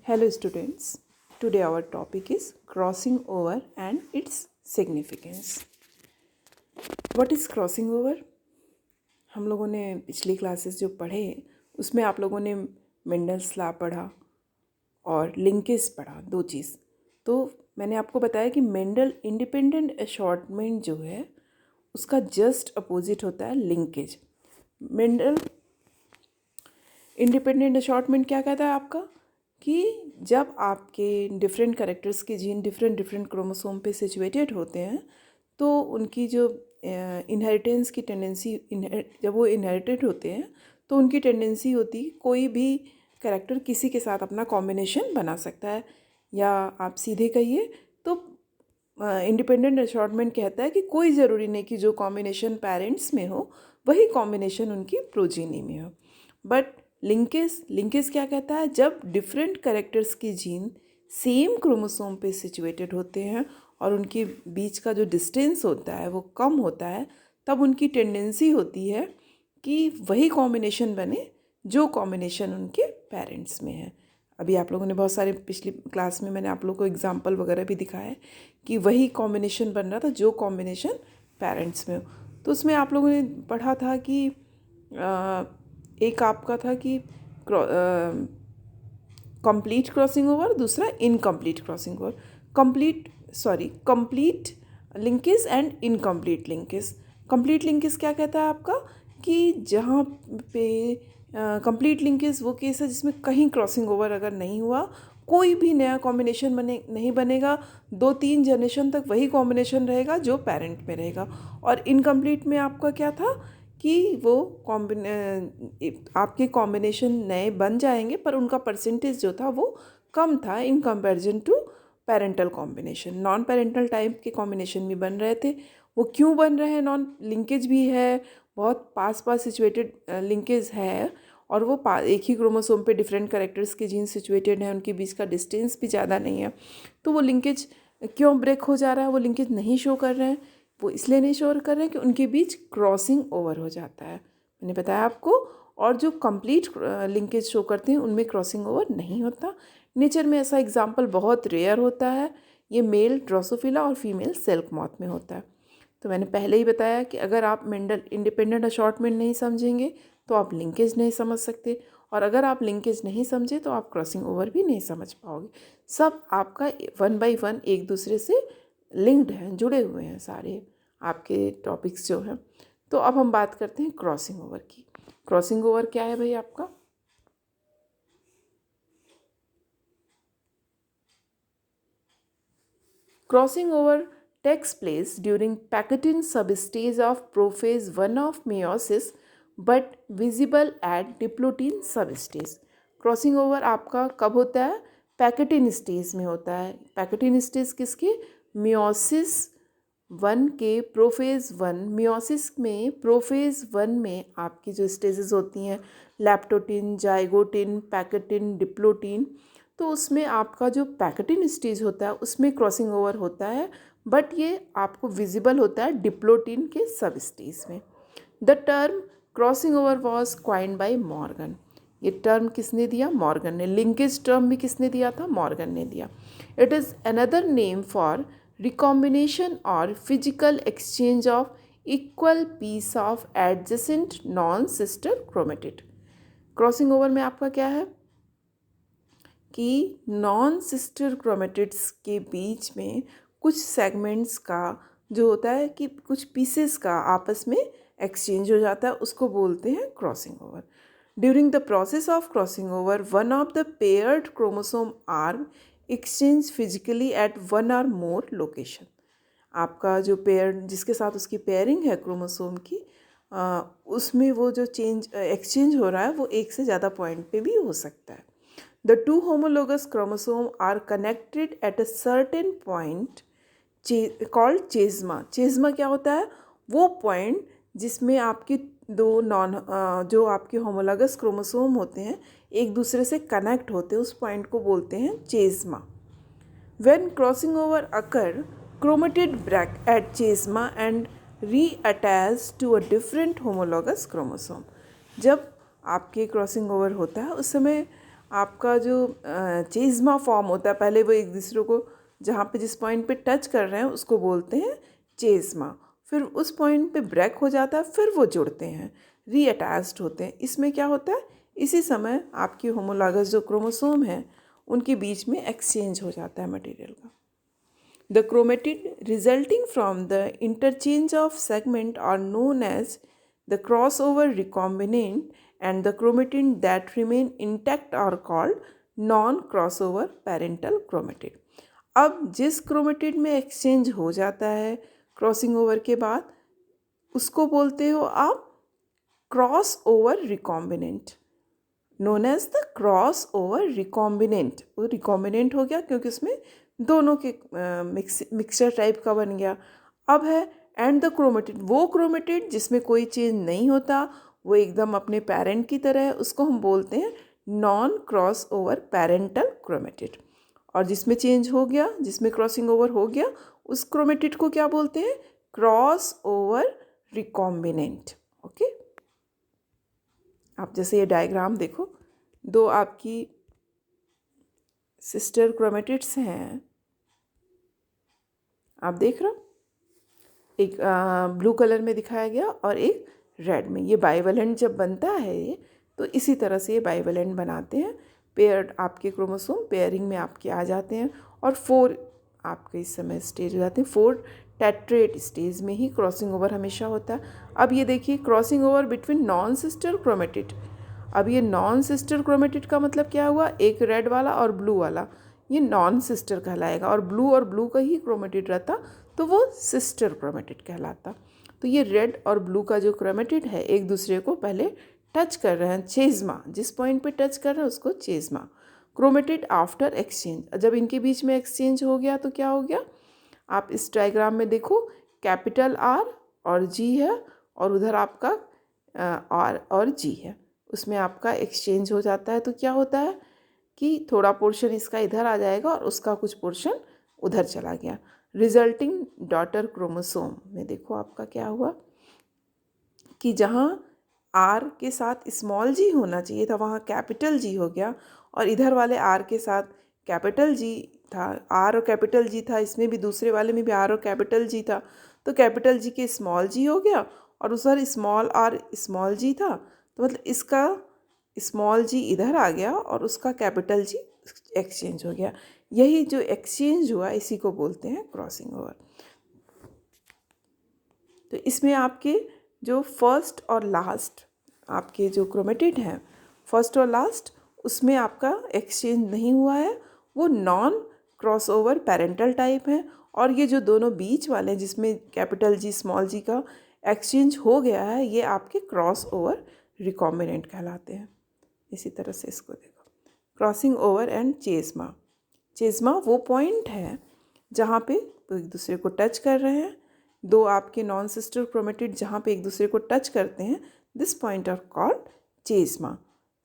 Hello students, today our topic is crossing over and its significance. What is crossing over? हम लोगों ने पिछली classes जो पढ़े उसमें आप लोगों ने मेंडल्स लॉ पढ़ा और लिंकेज पढ़ा, दो चीज़। तो मैंने आपको बताया कि मेंडल इंडिपेंडेंट असॉर्टमेंट जो है उसका जस्ट अपोजिट होता है लिंकेज। मेंडल इंडिपेंडेंट असॉर्टमेंट क्या कहता है आपका कि जब आपके डिफरेंट कैरेक्टर्स के जीन डिफरेंट क्रोमोसोम पे सिचुएटेड होते हैं तो उनकी जो इनहेरिटेंस की टेंडेंसी जब वो इनहेरिटेड होते हैं तो उनकी टेंडेंसी होती कोई भी कैरेक्टर किसी के साथ अपना कॉम्बिनेशन बना सकता है, या आप सीधे कहिए तो इंडिपेंडेंट असॉर्टमेंट कहता है कि कोई ज़रूरी नहीं कि जो कॉम्बिनेशन पेरेंट्स में हो वही कॉम्बिनेशन उनकी प्रोजीनी में हो। बट लिंकेज क्या कहता है, जब डिफरेंट कैरेक्टर्स के जीन सेम क्रोमोसोम पे सिचुएटेड होते हैं और उनके बीच का जो डिस्टेंस होता है वो कम होता है, तब उनकी टेंडेंसी होती है कि वही कॉम्बिनेशन बने जो कॉम्बिनेशन उनके पेरेंट्स में है। अभी आप लोगों ने बहुत सारे पिछली क्लास में मैंने आप लोगों को एग्जांपल वगैरह भी दिखाया है कि वही कॉम्बिनेशन बन रहा था जो कॉम्बिनेशन पेरेंट्स में हो। तो उसमें आप लोगों ने पढ़ा था कि एक आपका था कि कंप्लीट क्रॉसिंग ओवर, दूसरा incomplete crossing over. Complete linkage and incomplete linkage. Complete linkage क्या कहता है आपका कि जहाँ पे कंप्लीट लिंकेज वो केस है जिसमें कहीं क्रॉसिंग ओवर अगर नहीं हुआ, कोई भी नया कॉम्बिनेशन नहीं बनेगा, 2-3 जनरेशन तक वही कॉम्बिनेशन रहेगा जो पेरेंट में रहेगा। और इनकम्प्लीट में आपका क्या था कि वो आपके कॉम्बिनेशन नए बन जाएंगे पर उनका परसेंटेज जो था वो कम था in comparison to parental combination. Non parental type के कॉम्बिनेशन भी बन रहे थे। वो क्यों बन रहे हैं? नॉन लिंकेज भी है, बहुत पास सिचुएटेड लिंकेज है और वो एक ही क्रोमोसोम पे डिफरेंट कैरेक्टर्स के जीन सिचुएटेड हैं, उनके बीच का डिस्टेंस भी ज़्यादा नहीं है। तो वो लिंकेज क्यों ब्रेक हो जा रहा है? वो लिंकेज नहीं शो कर रहे हैं। वो इसलिए नहीं शो कर रहे हैं कि उनके बीच क्रॉसिंग ओवर हो जाता है, मैंने बताया आपको। और जो कंप्लीट लिंकेज शो करते हैं उनमें क्रॉसिंग ओवर नहीं होता। नेचर में ऐसा एग्जाम्पल बहुत रेयर होता है, ये मेल ड्रोसोफिला और फीमेल सिल्क मॉथ में होता है। तो मैंने पहले ही बताया कि अगर आप मेंडल इंडिपेंडेंट असॉर्टमेंट नहीं समझेंगे तो आप लिंकेज नहीं समझ सकते, और अगर आप लिंकेज नहीं समझे तो आप क्रॉसिंग ओवर भी नहीं समझ पाओगे। सब आपका 1 बाय 1 एक दूसरे से लिंक्ड हैं, जुड़े हुए हैं सारे आपके टॉपिक्स जो हैं। तो अब हम बात करते हैं क्रॉसिंग ओवर की। क्रॉसिंग ओवर क्या है भाई आपका? Crossing over takes place during Packetin substage of prophase 1 of meiosis but visible at diplotin substage. Crossing over आपका कब होता है? पैकेटिन स्टेज में होता है। पैकेटिन स्टेज किसके? मियोसिस 1 के प्रोफेज 1। मियोसिस में प्रोफेज 1 में आपकी जो स्टेजेस होती हैं लैप्टोटिन, जाइगोटिन, पैकेटिन, डिप्लोटिन, तो उसमें आपका जो पैकेटिन स्टेज होता है उसमें क्रॉसिंग ओवर होता है, बट ये आपको विजिबल होता है डिप्लोटिन के सब स्टेज में। The term crossing over was coined by Morgan. ये टर्म किसने दिया? मॉर्गन ने। लिंकेज टर्म भी किसने दिया था? मॉर्गन ने दिया। It is another name for recombination और physical exchange of equal piece of adjacent non sister chromatid. Crossing over में आपका क्या है कि नॉन सिस्टर क्रोमेटिड्स के बीच में कुछ सेगमेंट्स का जो होता है कि कुछ पीसेस का आपस में एक्सचेंज हो जाता है, उसको बोलते हैं crossing over. During the process of crossing over one of the paired chromosome arm exchange physically at one or more location. आपका जो पेयर जिसके साथ उसकी पेयरिंग है क्रोमोसोम की, उसमें वो जो एक्सचेंज हो रहा है वो एक से ज़्यादा पॉइंट पे भी हो सकता है। The two homologous chromosomes are connected at a certain point called chasma. Chasma क्या होता है? वो पॉइंट जिसमें आपकी जो आपके होमोलॉगस क्रोमोसोम होते हैं एक दूसरे से कनेक्ट होते हैं, उस पॉइंट को बोलते हैं चेस्मा। When crossing over occur, chromatid break at chasma and reattach to a different homologous chromosome. जब आपके क्रॉसिंग ओवर होता है उस समय आपका जो चेज़्मा फॉर्म होता है, पहले वो एक दूसरे को जहाँ पे जिस पॉइंट पे टच कर रहे हैं उसको बोलते हैं चेज़्मा। फिर उस पॉइंट पे ब्रेक हो जाता है, फिर वो जुड़ते हैं, रीअटैच्ड होते हैं। इसमें क्या होता है, इसी समय आपकी होमोलॉगस जो क्रोमोसोम है उनके बीच में एक्सचेंज हो जाता है मटेरियल का। The chromatid resulting from the interchange of segment are known as the crossover recombinant, and the chromatin that remain intact are called non-crossover parental chromatid. अब जिस क्रोमेटिड में एक्सचेंज हो जाता है क्रॉसिंग ओवर के बाद, उसको बोलते हो आप cross over recombinant, known as the cross over recombinant. वो रिकॉम्बिनेंट हो गया क्योंकि उसमें दोनों के मिक्सचर टाइप का बन गया। अब है एंड द क्रोमेटिड, वो क्रोमेटिड जिसमें कोई चेंज नहीं होता, वो एकदम अपने पेरेंट की तरह है, उसको हम बोलते हैं non cross over parental chromatid. और जिसमें चेंज हो गया, जिसमें क्रॉसिंग ओवर हो गया, उस क्रोमेटिड को क्या बोलते हैं, क्रॉस ओवर रिकॉम्बिनेंट। ओके, आप जैसे ये डायग्राम देखो, दो आपकी सिस्टर क्रोमेटिड्स हैं, आप देख रहे हो, एक ब्लू कलर में दिखाया गया और एक रेड में। ये बाइवेलेंट जब बनता है ये, तो इसी तरह से ये बाइवेलेंट बनाते हैं। पेयर्ड आपके क्रोमोसोम पेयरिंग में आपके आ जाते हैं और 4 आपके इस समय स्टेज हो जाते हैं। 4 टेट्रेट स्टेज में ही क्रॉसिंग ओवर हमेशा होता है। अब ये देखिए, crossing over between non sister chromatid. अब ये नॉन सिस्टर क्रोमेटिड का मतलब क्या हुआ, एक रेड वाला और ब्लू वाला, ये नॉन सिस्टर कहलाएगा। और ब्लू का ही क्रोमेटिड रहता तो वो सिस्टर क्रोमेटिड कहलाता। तो ये रेड और ब्लू का जो क्रोमेटिड है एक दूसरे को पहले टच कर रहे हैं, चेज़्मा, जिस पॉइंट पे टच कर रहे हैं उसको चेज़्मा। क्रोमेटिड आफ्टर एक्सचेंज, जब इनके बीच में एक्सचेंज हो गया तो क्या हो गया, आप इस डायग्राम में देखो, कैपिटल आर और जी है और उधर आपका आर और जी है, उसमें आपका एक्सचेंज हो जाता है। तो क्या होता है कि थोड़ा पोर्शन इसका इधर आ जाएगा और उसका कुछ पोर्शन उधर चला गया। रिजल्टिंग डॉटर क्रोमोसोम में देखो आपका क्या हुआ कि जहाँ आर के साथ स्मॉल जी होना चाहिए था वहाँ कैपिटल जी हो गया, और इधर वाले आर के साथ कैपिटल जी था, आर और कैपिटल जी था, इसमें भी दूसरे वाले में भी आर और कैपिटल जी था, तो कैपिटल जी के स्मॉल जी हो गया और उधर स्मॉल आर स्मॉल जी था, तो मतलब इसका स्मॉल जी इधर आ गया और उसका कैपिटल जी एक्सचेंज हो गया। यही जो एक्सचेंज हुआ इसी को बोलते हैं क्रॉसिंग ओवर। तो इसमें आपके जो फर्स्ट और लास्ट आपके जो क्रोमेटिड हैं, फर्स्ट और लास्ट, उसमें आपका एक्सचेंज नहीं हुआ है, वो non cross over parental type है। और ये जो दोनों बीच वाले जिसमें कैपिटल जी स्मॉल जी का एक्सचेंज हो गया है, ये आपके क्रॉस ओवर रिकॉम्बिनेंट कहलाते हैं। इसी तरह से इसको देखो, क्रॉसिंग ओवर एंड चेज़्मा। चेज़्मा वो पॉइंट है जहाँ पे तो एक दूसरे को टच कर रहे हैं, दो आपके नॉन सिस्टर क्रोमेटिड जहाँ पे एक दूसरे को टच करते हैं, this point are called chiasma.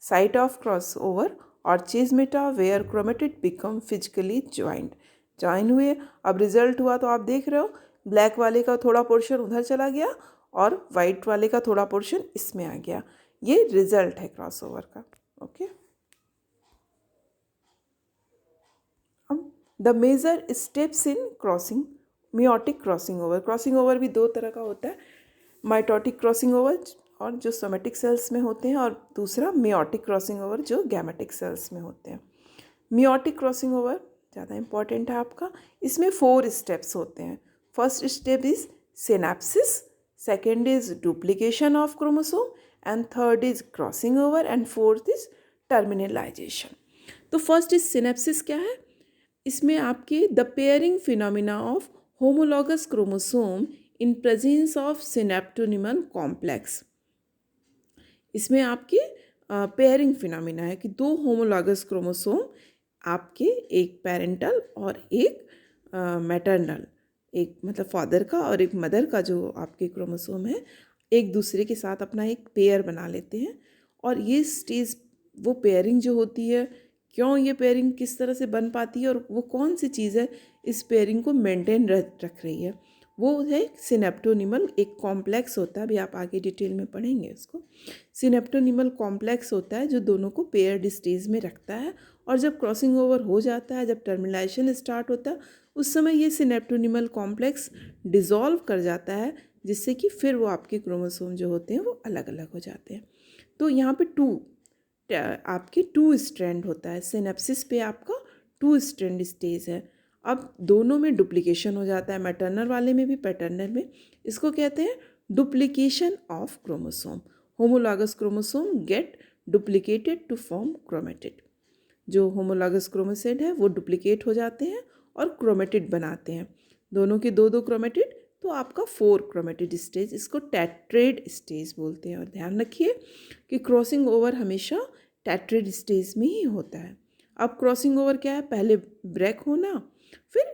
Site of cross over और chiasmata where chromatid become physically join हुए। अब रिजल्ट हुआ तो आप देख रहे हो, ब्लैक वाले का थोड़ा पोर्शन उधर चला गया और वाइट वाले का थोड़ा पोर्शन इसमें आ गया। ये रिजल्ट है क्रॉस ओवर का। ओके, अब the major steps in crossing meiotic crossing over. Crossing over भी दो तरह का होता है, माइटोटिक क्रॉसिंग ओवर और जो सोमेटिक सेल्स में होते हैं, और दूसरा मियोटिक क्रॉसिंग ओवर जो गैमेटिक सेल्स में होते हैं। मियोटिक क्रॉसिंग ओवर ज़्यादा इंपॉर्टेंट है आपका। इसमें 4 स्टेप्स होते हैं। First step is synapsis, second is duplication of chromosome, and third is crossing over, and fourth is terminalization. तो फर्स्ट इज सिनेप्सिस क्या है, इसमें आपके the pairing phenomena of homologous chromosome in presence of synaptonemal complex. इसमें आपके pairing phenomena है कि दो होमोलॉगस क्रोमोसोम आपके, एक पेरेंटल और एक मैटरनल, एक मतलब फादर का और एक मदर का जो आपके क्रोमोसोम है, एक दूसरे के साथ अपना एक पेयर बना लेते हैं। और ये स्टेज, वो पेयरिंग जो होती है, क्यों ये पेयरिंग किस तरह से बन पाती है और वो कौन सी चीज़ है इस पेयरिंग को मेंटेन रख रही है, वो है सिनेप्टोनिमल, एक कॉम्प्लेक्स होता है, अभी आप आगे डिटेल में पढ़ेंगे उसको। सिनेप्टोनिमल कॉम्प्लेक्स होता है जो दोनों को पेयर्ड स्टेज में रखता है, और जब क्रॉसिंग ओवर हो जाता है, जब टर्मिनेशन स्टार्ट होता है, उस समय ये सिनेप्टोनिमल कॉम्प्लेक्स डिज़ोल्व कर जाता है, जिससे कि फिर वो आपके क्रोमोसोम जो होते हैं वो अलग अलग हो जाते हैं। तो यहाँ पे आपके टू स्ट्रैंड होता है, सिनेप्सिस पे आपका टू स्ट्रैंड स्टेज है। अब दोनों में डुप्लीकेशन हो जाता है, मैटरनल वाले में भी पैटर्नल में। इसको कहते हैं duplication of chromosome. Homologous chromosome get duplicated to form chromatid. जो होमोलॉगस क्रोमोसेड है वो डुप्लीकेट हो जाते हैं और क्रोमेटिड बनाते हैं। दोनों के दो दो क्रोमेटिड, तो आपका 4 क्रोमेटिड स्टेज, इसको टेट्रेड स्टेज बोलते हैं। और ध्यान रखिए कि क्रॉसिंग ओवर हमेशा टेट्रेड स्टेज में ही होता है। अब क्रॉसिंग ओवर क्या है? पहले ब्रेक होना, फिर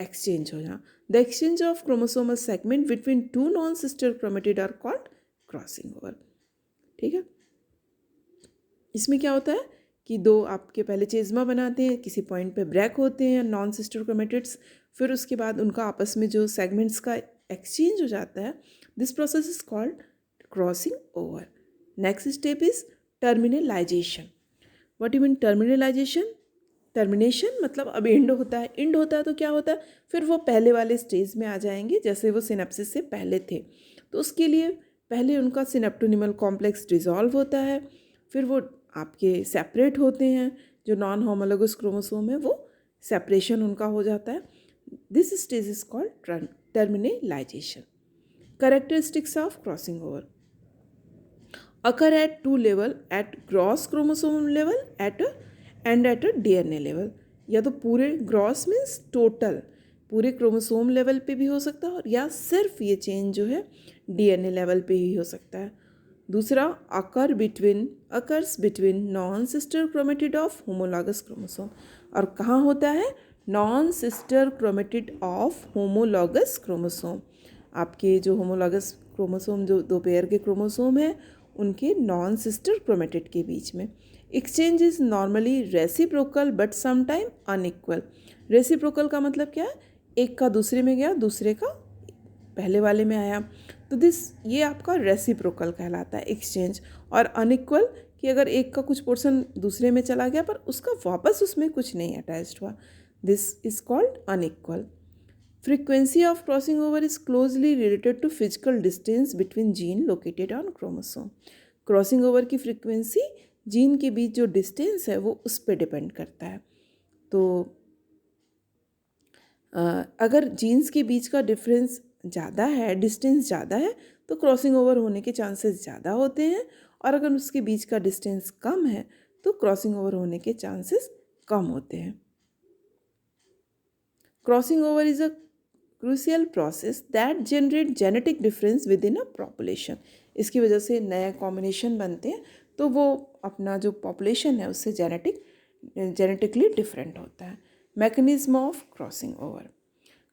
एक्सचेंज होना। The exchange of chromosomal segment between two non sister chromatid are called crossing over. ठीक है, इसमें क्या होता है कि दो आपके पहले चेज़्मा बनाते हैं, किसी पॉइंट पे ब्रेक होते हैं नॉन सिस्टर क्रोमेटिड्स, फिर उसके बाद उनका आपस में जो सेगमेंट्स का एक्सचेंज हो जाता है, this process is called crossing over. Next step is terminalisation. What you mean terminalisation? Termination मतलब अब एंड होता है, एंड होता है तो क्या होता है, फिर वो पहले वाले स्टेज में आ जाएंगे जैसे वो सिनेप्सिस से पहले थे। तो उसके लिए पहले उनका सिनेप्टोनिमल कॉम्प्लेक्स डिसॉल्व होता है, फिर वो आपके सेपरेट होते हैं, जो नॉन होमोलोगस क्रोमोसोम है वो सेपरेशन उनका हो जाता है। This stage is called terminalisation. Characteristics of crossing over occur at two level, at gross chromosome level and at a DNA level। या तो पूरे ग्रॉस मीन्स टोटल पूरे क्रोमोसोम लेवल पे भी हो सकता है, और या सिर्फ ये चेंज जो है DNA लेवल पे ही हो सकता है। दूसरा occurs between non sister chromatid of homologous chromosome. और कहाँ होता है? Non sister chromatid of homologous chromosome. आपके जो होमोलॉगस क्रोमोसोम, जो दो पेयर के क्रोमोसोम हैं, उनके नॉन सिस्टर क्रोमेटिड के बीच में। Exchange is normally reciprocal but sometime unequal. Reciprocal का मतलब क्या है? एक का दूसरे में गया, दूसरे का पहले वाले में आया, तो ये आपका रेसिप्रोकल कहलाता है एक्सचेंज। और अनइक्वल कि अगर एक का कुछ पोर्शन दूसरे में चला गया पर उसका वापस उसमें कुछ नहीं अटैच्ड हुआ, this is called unequal. Frequency of crossing over is closely related to physical distance between gene located on chromosome। Crossing over की फ्रीक्वेंसी जीन के बीच जो डिस्टेंस है वो उस पर डिपेंड करता है। तो अगर जीन्स के बीच का डिफरेंस ज़्यादा है, डिस्टेंस ज़्यादा है, तो क्रॉसिंग ओवर होने के चांसेस ज़्यादा होते हैं, और अगर उसके बीच का डिस्टेंस कम है तो क्रॉसिंग ओवर होने के चांसेस कम होते हैं। Crossing over is a crucial process that generate genetic difference with in a population. इसकी वजह से नए कॉम्बिनेशन बनते हैं, तो वो अपना जो पॉपुलेशन है उससे जेनेटिकली डिफरेंट होता है। Mechanism of crossing over.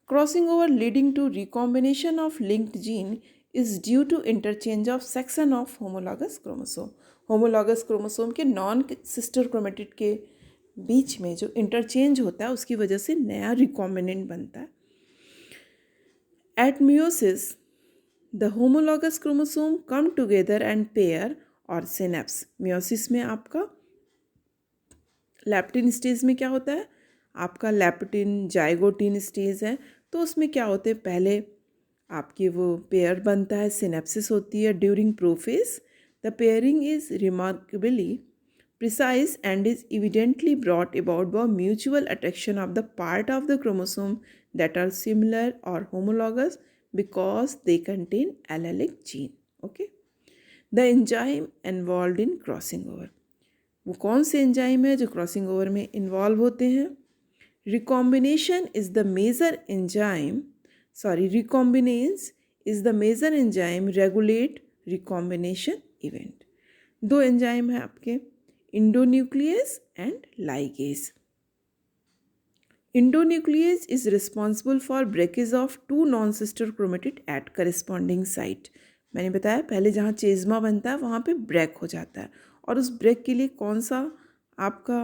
Crossing over leading to recombination of linked gene is due to interchange of section of homologous chromosome. Homologous chromosome के नॉन सिस्टर क्रोमेटिड के बीच में जो इंटरचेंज होता है उसकी वजह से नया रिकॉम्बिनेंट बनता है। At meiosis, the homologous chromosome come together and pair or synapse। meiosis में आपका लैप्टिन स्टेज में क्या होता है? आपका लैप्टिन जाइगोटिन स्टेज है, तो उसमें क्या होते हैं? पहले आपकी वो पेयर बनता है, सिनेप्सिस होती है during prophase. The pairing is remarkably precise and is evidently brought about by mutual attraction of the part of the chromosome that are similar or homologous because they contain allelic gene। Okay, the enzyme involved in crossing over। वो कौन से enzyme है जो crossing over में involve होते हैं? Recombination is the major enzyme, recombinase is the major enzyme regulate recombination event. दो enzyme है आपके, endonuclease and ligase। Endonuclease is responsible for breakage of two non-sister chromatid at corresponding site। मैंने बताया पहले जहाँ चेज़्मा बनता है वहाँ पे ब्रेक हो जाता है, और उस ब्रेक के लिए कौन सा आपका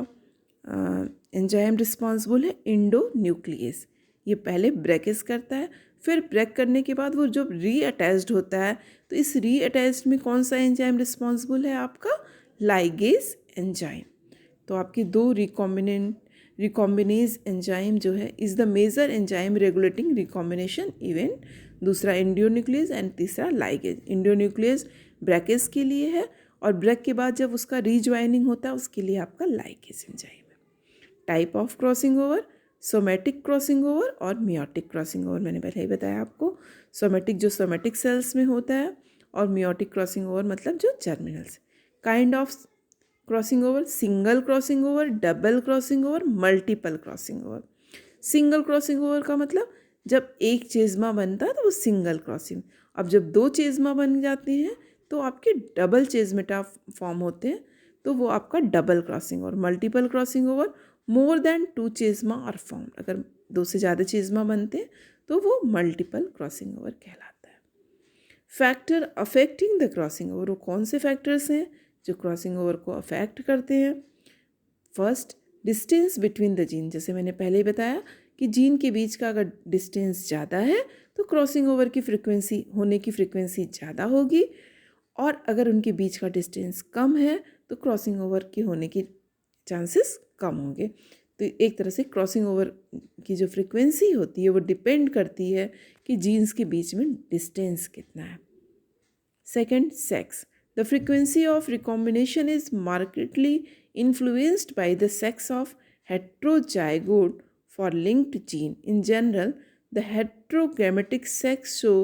एंजाइम रिस्पॉन्सिबल है? इंडोन्यूक्लियस। ये पहले ब्रेकेज करता है, फिर ब्रेक करने के बाद वो जब रीअटैच्ड होता है, तो इस रीअटैच्ड में कौन सा एंजाइम रिस्पॉन्सिबल है? आपका लाइगेज एंजाइम। तो आपकी दो रिकॉम्बिनेज एंजाइम जो है is the major enzyme regulating recombination event. दूसरा एंडियोन्यूक्लियस एंड तीसरा लाइगेज। एंडियोन्यूक्लियस ब्रैकेज के लिए है और ब्रेक के बाद जब उसका रीज्वाइनिंग होता है उसके लिए आपका लाइगेज एंजाइम है। Type of crossing over, somatic crossing over और मियोटिक क्रॉसिंग ओवर। मैंने पहले ही बताया आपको, सोमेटिक जो सोमेटिक सेल्स में होता है और मियोटिक क्रॉसिंग ओवर मतलब जो जर्मिनल्स। Kind of crossing over, single crossing over, double crossing over, multiple crossing over. Single crossing over का मतलब जब एक चेज़मा बनता है तो वो सिंगल क्रॉसिंग। अब जब दो चेज़मा बन जाते हैं तो आपके डबल चेज़मेटा फॉर्म होते हैं, तो वो आपका डबल क्रॉसिंग। और multiple crossing over, more than two chiasma are form. अगर दो से ज़्यादा चेज़मा बनते हैं तो वो मल्टीपल क्रॉसिंग ओवर कहलाता है। Factor affecting the crossing over, वो कौन से फैक्टर्स हैं जो क्रॉसिंग ओवर को अफेक्ट करते हैं? First, distance between the gene. जैसे मैंने पहले ही बताया कि जीन के बीच का अगर डिस्टेंस ज़्यादा है तो क्रॉसिंग ओवर की फ्रिक्वेंसी होने की फ्रिक्वेंसी ज़्यादा होगी, और अगर उनके बीच का डिस्टेंस कम है तो क्रॉसिंग ओवर की होने की चांसेस कम होंगे। तो एक तरह से क्रॉसिंग ओवर की जो फ्रिक्वेंसी होती है वो डिपेंड करती है कि जीन्स के बीच में डिस्टेंस कितना है। Second, sex. The frequency of recombination is markedly influenced by the sex of heterozygote for linked gene. In general, the heterogametic sex show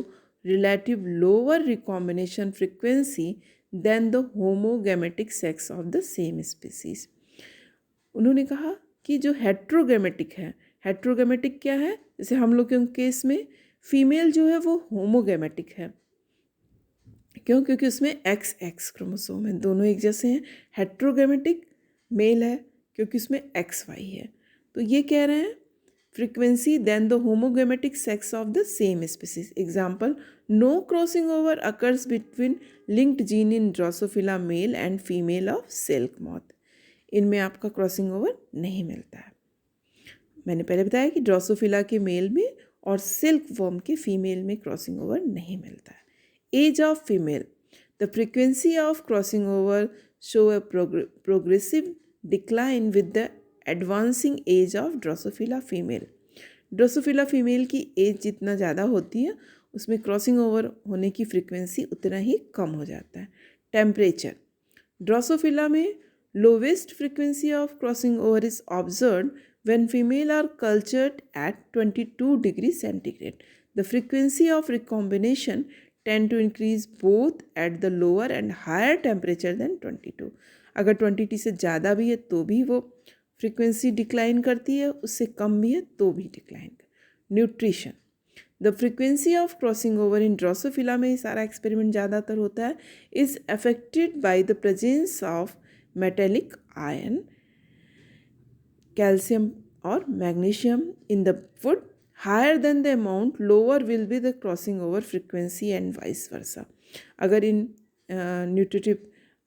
relative lower recombination frequency than the homogametic sex of the same species. उन्होंने कहा कि जो heterogametic है, heterogametic क्या है? जैसे हम लोग के केस में फीमेल जो है वो होमोगेमेटिक है। क्यों? क्योंकि उसमें एक्स एक्स क्रोमोसोम है, दोनों एक जैसे हैं। हेट्रोगेमेटिक मेल है क्योंकि उसमें एक्स वाई है। तो ये कह रहे हैं frequency than the homogametic sex of the same species. Example, no crossing over occurs between linked gene in drosophila male and female of silk moth. इनमें आपका क्रॉसिंग ओवर नहीं मिलता है। मैंने पहले बताया कि ड्रोसोफिला के मेल में और सिल्क वर्म के फीमेल में क्रॉसिंग ओवर नहीं मिलता है। Age of female. The frequency of crossing over show a progressive decline with the advancing age of Drosophila female. Drosophila female की एज जितना ज़्यादा होती है उसमें क्रॉसिंग ओवर होने की फ्रीक्वेंसी उतना ही कम हो जाता है। टेम्परेचर, ड्रोसोफिला में lowest frequency of crossing over is observed when female are cultured at 22 degrees centigrade. The frequency of recombination tend to increase both at the lower and higher temperature than 22. अगर 22 से ज़्यादा भी है तो भी वो frequency decline करती है, उससे कम भी है तो भी डिक्लाइन कर। Nutrition, the frequency of crossing over in drosophila में सारा एक्सपेरिमेंट ज़्यादातर होता है, is affected by the presence of metallic ion, calcium और magnesium in the food. Higher than the amount lower will be the crossing over frequency and vice versa. अगर in nutritive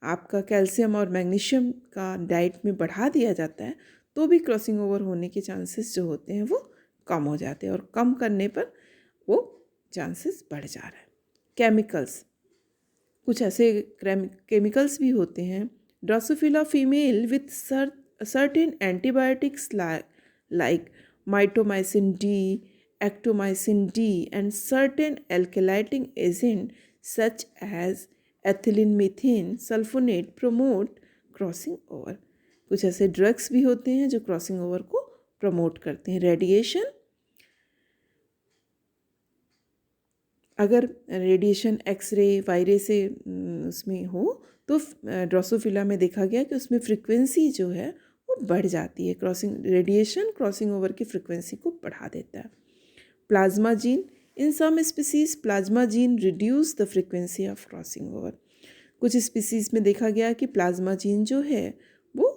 आपका calcium और magnesium का diet में बढ़ा दिया जाता है तो भी क्रॉसिंग ओवर होने के चांसेस जो होते हैं वो कम हो जाते हैं, और कम करने पर वो चांसेस बढ़ जा रहा है। केमिकल्स, कुछ ऐसे केमिकल्स भी होते हैं। Drosophila female with certain antibiotics like mitomycin D, actomycin D, and certain alkylating agent such as ethylene methane sulfonate promote crossing over. कुछ ऐसे ड्रग्स भी होते हैं जो क्रॉसिंग ओवर को प्रमोट करते हैं। रेडिएशन, अगर रेडिएशन एक्सरे वायरे से उसमें हो तो ड्रोसोफिला में देखा गया कि उसमें फ्रीक्वेंसी जो है वो बढ़ जाती है। रेडिएशन क्रॉसिंग ओवर की फ्रीक्वेंसी को बढ़ा देता है। Plasma gene, in some species plasma gene reduce the frequency of crossing over. कुछ स्पीसीज में देखा गया कि प्लाज्मा जीन जो है वो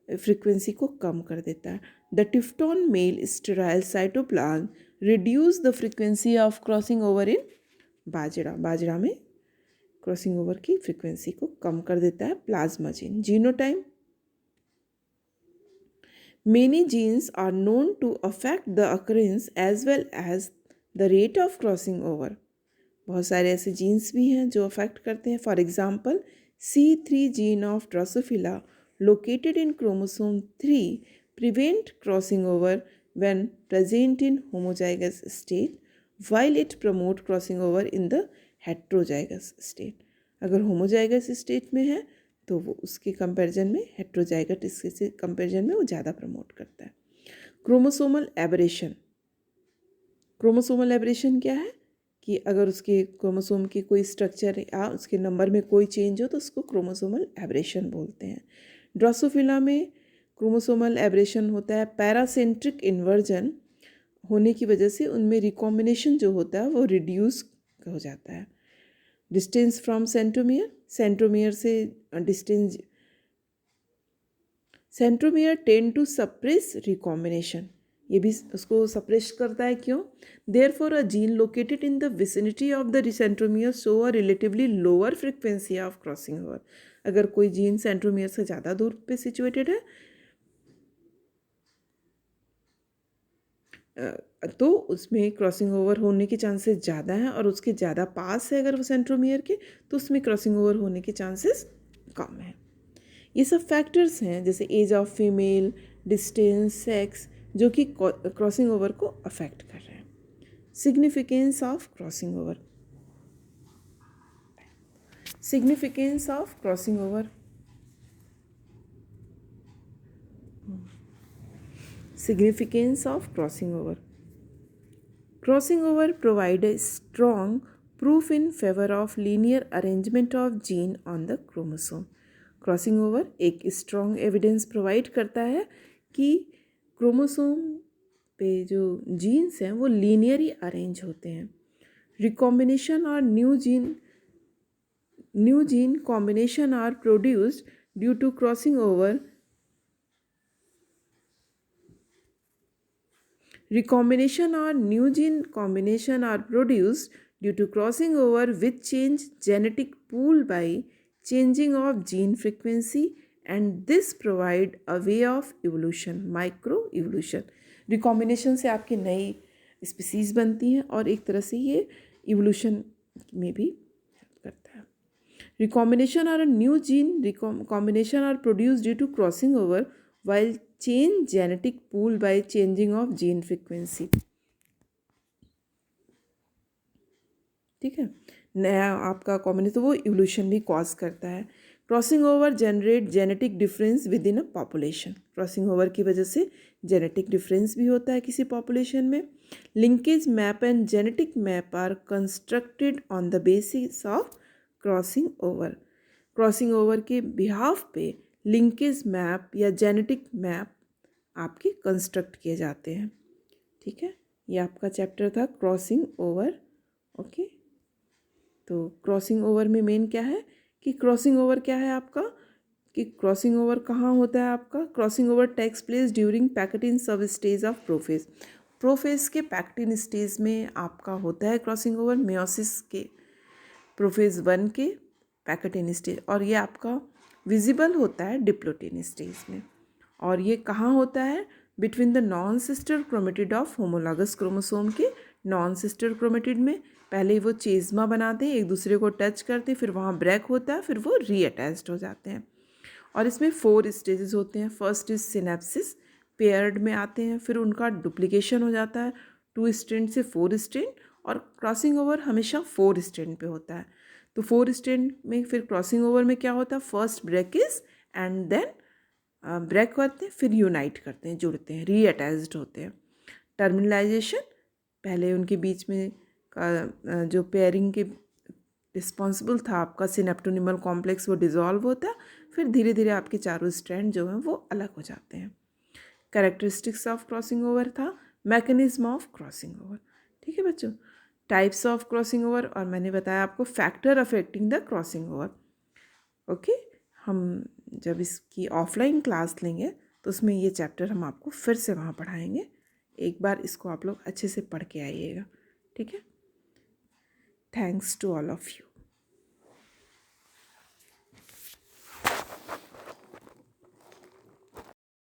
फ्रीक्वेंसी को कम कर देता है। The Tifton male sterile cytoplasm reduce the frequency of crossing over in bajra में क्रॉसिंग ओवर की फ्रीक्वेंसी को कम कर देता है plasma gene. Genotype, many genes are known to affect the occurrence as well as the rate of crossing over, बहुत सारे ऐसे jeans भी हैं जो अफेक्ट करते हैं. For example C3 gene of Drosophila located in chromosome 3 prevent crossing over when present in homozygous state, while it promote crossing over in the heterozygous state. अगर homozygous state में है तो वो उसके कंपैरिजन में हेट्रोजाइगस इसके कंपैरिजन में वो ज़्यादा प्रमोट करता है. क्रोमोसोमल एबरेशन, क्रोमोसोमल एबरेशन क्या है कि अगर उसके क्रोमोसोम के कोई स्ट्रक्चर या उसके नंबर में कोई चेंज हो तो उसको क्रोमोसोमल एबरेशन बोलते हैं. ड्रोसोफिला में क्रोमोसोमल एबरेशन होता है पैरासेंट्रिक इन्वर्जन होने की वजह से उनमें रिकॉम्बिनेशन जो होता है वो रिड्यूस हो जाता है. डिस्टेंस फ्रॉम सेंट्रोमियर, सेंट्रोमियर से distance, centromere tend to suppress recombination, ये भी उसको सप्रेस करता है. क्यों? Therefore a gene located in the vicinity of the centromere show a relatively lower frequency of crossing over. अगर कोई जीन सेंट्रोमियर से ज़्यादा दूर पे सिचुएटेड है तो उसमें क्रॉसिंग ओवर होने के चांसेस ज़्यादा हैं, और उसके ज़्यादा पास है अगर वो सेंट्रोमियर के तो उसमें क्रॉसिंग ओवर होने के चांसेस कम हैं. ये सब फैक्टर्स हैं जैसे age of female, distance, sex, जो कि क्रॉसिंग ओवर को अफेक्ट कर रहे हैं. Significance of crossing over, significance of crossing over, significance of crossing over. Crossing over provide a strong proof in favor of linear arrangement of gene on the chromosome. Crossing over एक strong evidence provide करता है कि chromosome पे जो jeans हैं वो linearly arrange होते हैं. रिकॉम्बिनेशन और new gene combination are produced due to crossing over. Recombination or new gene combination are produced due to crossing over which change genetic pool by changing of gene frequency, and this provide a way of evolution, microevolution. Recombination से आपकी नई species बनती हैं और एक तरह से ये इवोल्यूशन में भी हेल्प करता है. Recombination or a new gene combination are produced due to crossing over while change genetic pool by changing of gene frequency. ठीक है, नया आपका कॉम्बिनेशन तो वो इवोल्यूशन भी कॉज करता है. Crossing over generate genetic difference with in a population. Crossing over की वजह से जेनेटिक डिफरेंस भी होता है किसी पॉपुलेशन में. Linkage map and genetic map are constructed on the basis of crossing over. Crossing over के बिहाफ पे लिंकेज मैप या जेनेटिक मैप आपके कंस्ट्रक्ट किए जाते हैं. ठीक है, ये आपका चैप्टर था क्रॉसिंग ओवर. ओके, तो क्रॉसिंग ओवर में मेन क्या है कि क्रॉसिंग ओवर क्या है आपका कि क्रॉसिंग ओवर कहाँ होता है आपका. Crossing over takes place during pachytene sub stage of prophase. Prophase के पैकेटिन स्टेज में आपका होता है क्रॉसिंग ओवर, मियोसिस के प्रोफेज 1 के पैकेटिन स्टेज, और ये आपका विजिबल होता है डिप्लोटिन स्टेज में. और ये कहाँ होता है? Between the non sister chromatid of homologous chromosome के नॉन सिस्टर क्रोमेटिड में. पहले वो चेज़मा बनाते हैं, एक दूसरे को टच करते, फिर वहाँ ब्रेक होता है, फिर वो रीअटैच्ड हो जाते हैं. और इसमें 4 स्टेजेस होते हैं. फर्स्ट इज सिनेप्सिस, पेयर्ड में आते हैं, फिर उनका डुप्लीकेशन हो जाता है 2 स्ट्रैंड से 4 स्ट्रैंड, और क्रॉसिंग ओवर हमेशा 4 स्ट्रैंड पे होता है. तो 4 स्ट्रैंड में फिर क्रॉसिंग ओवर में क्या होता है? First break is and then break करते हैं, फिर यूनाइट करते हैं, जुड़ते हैं, रीअटैच्ड होते हैं. टर्मिनलाइजेशन, पहले उनके बीच में का जो पेयरिंग के रिस्पॉन्सिबल था आपका सिनेप्टोनिमल कॉम्प्लेक्स वो डिज़ोल्व होता है, फिर धीरे धीरे आपके चारों स्ट्रैंड जो हैं वो अलग हो जाते हैं. कैरेक्टरिस्टिक्स ऑफ क्रॉसिंग ओवर था, मैकेनिज्म ऑफ क्रॉसिंग ओवर. ठीक है बच्चों, टाइप्स ऑफ क्रॉसिंग ओवर, और मैंने बताया आपको factor affecting the crossing over. Okay, हम जब इसकी ऑफलाइन क्लास लेंगे तो उसमें ये चैप्टर हम आपको फिर से वहाँ पढ़ाएंगे. एक बार इसको आप लोग अच्छे से पढ़ के आइएगा. ठीक है, thanks to all of you.